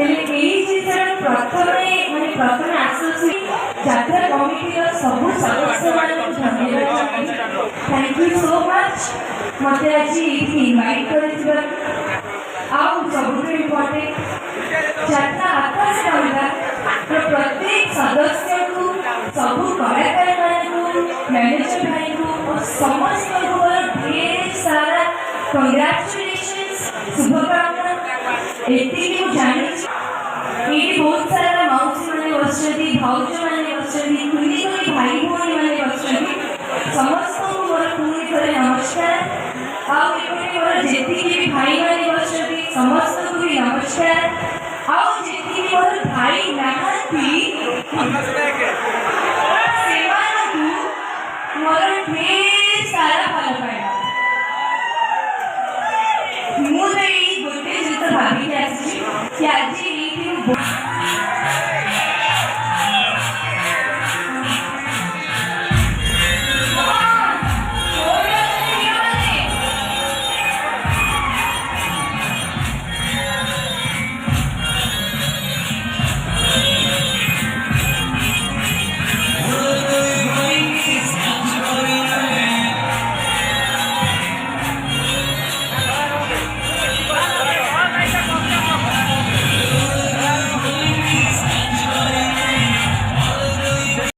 प्रथम एसोसिएट यात्रा कमिटी सब सदस्य धन्यवाद। थैंक यू सो मच मत आज इनवाइट कर सब इम्पोर्टेंट यात्रा आकाश गंगा प्रत्येक सदस्य को सब कलाकार मैनेजर भाई को समस्त ढेर सारा कंग्रेचुलेशंस शुभकामना। एति जानी ये बहुत सारा मौसी मैंने बसती भाज मैंने बसती खुली खुली भाई भाई मैंने बसती समस्त को मोर पुणी थे नमस्कार। आती भाई मैंने बसती समस्त को भी नमस्कार। आती मोर भाई नहांती मोर ढेर